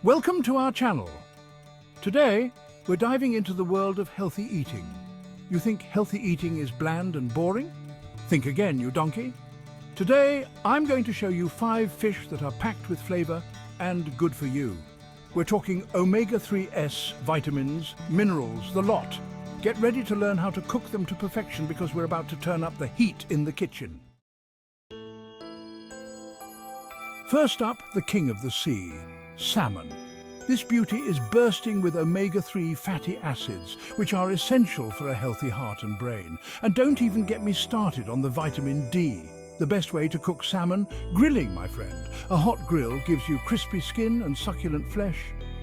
Welcome to our channel. Today, we're diving into the world of healthy eating. You think healthy eating is bland and boring? Think again, you donkey. Today, I'm going to show you 5 fish that are packed with flavor and good for you. We're talking omega-3s, vitamins, minerals, the lot. Get ready to learn how to cook them to perfection because we're about to turn up the heat in the kitchen. First up, the king of the sea, salmon. This beauty is bursting with omega-3 fatty acids, which are essential for a healthy heart and brain. And don't even get me started on the vitamin D. The best way to cook salmon? Grilling, my friend. A hot grill gives you crispy skin and succulent flesh.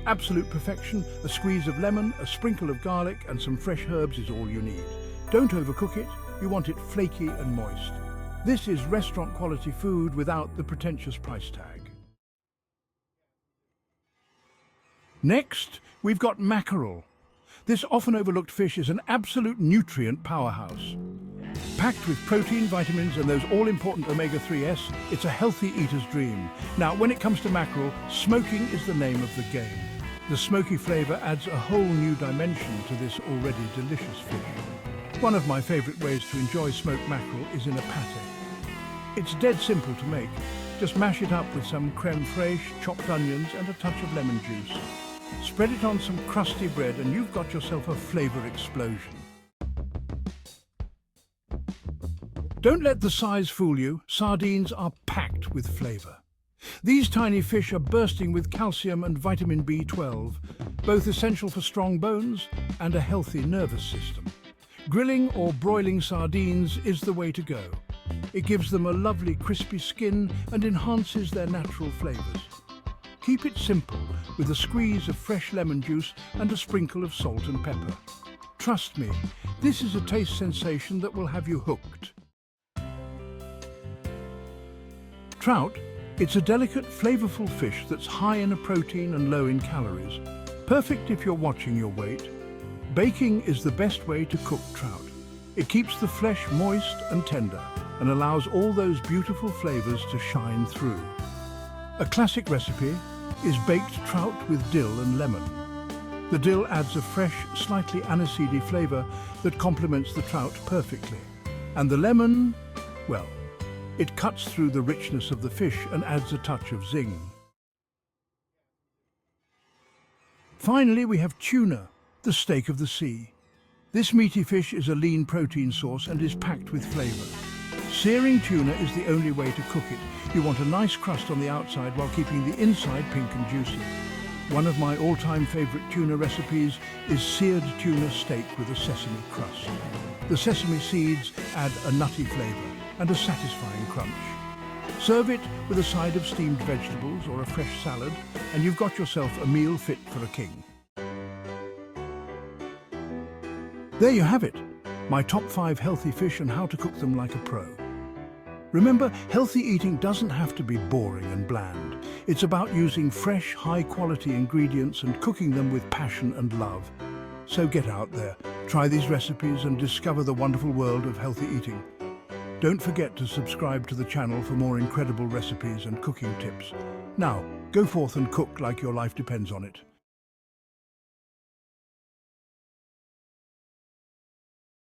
Absolute perfection, a squeeze of lemon, a sprinkle of garlic and some fresh herbs is all you need. Don't overcook it, you want it flaky and moist. This is restaurant quality food without the pretentious price tag. Next, we've got mackerel. This often overlooked fish is an absolute nutrient powerhouse. Packed with protein, vitamins and those all-important omega-3s, it's a healthy eater's dream. Now, when it comes to mackerel, smoking is the name of the game. The smoky flavor adds a whole new dimension to this already delicious fish. One of my favorite ways to enjoy smoked mackerel is in a pate. It's dead simple to make. Just mash it up with some crème fraîche, chopped onions and a touch of lemon juice. Spread it on some crusty bread and you've got yourself a flavor explosion. Don't let the size fool you. Sardines are packed with flavor. These tiny fish are bursting with calcium and vitamin B12, both essential for strong bones and a healthy nervous system. Grilling or broiling sardines is the way to go. It gives them a lovely crispy skin and enhances their natural flavors. Keep it simple with a squeeze of fresh lemon juice and a sprinkle of salt and pepper. Trust me, this is a taste sensation that will have you hooked. Trout, it's a delicate, flavorful fish that's high in protein and low in calories. Perfect if you're watching your weight. Baking is the best way to cook trout. It keeps the flesh moist and tender and allows all those beautiful flavors to shine through. A classic recipe is baked trout with dill and lemon. The dill adds a fresh, slightly aniseedy flavor that complements the trout perfectly. And the lemon, well, it cuts through the richness of the fish and adds a touch of zing. Finally, we have tuna, the steak of the sea. This meaty fish is a lean protein source and is packed with flavor. Searing tuna is the only way to cook it. You want a nice crust on the outside while keeping the inside pink and juicy. One of my all-time favorite tuna recipes is seared tuna steak with a sesame crust. The sesame seeds add a nutty flavor and a satisfying crunch. Serve it with a side of steamed vegetables or a fresh salad, and you've got yourself a meal fit for a king. There you have it, my top 5 healthy fish and how to cook them like a pro. Remember, healthy eating doesn't have to be boring and bland. It's about using fresh, high-quality ingredients and cooking them with passion and love. So get out there, try these recipes and discover the wonderful world of healthy eating. Don't forget to subscribe to the channel for more incredible recipes and cooking tips. Now, go forth and cook like your life depends on it.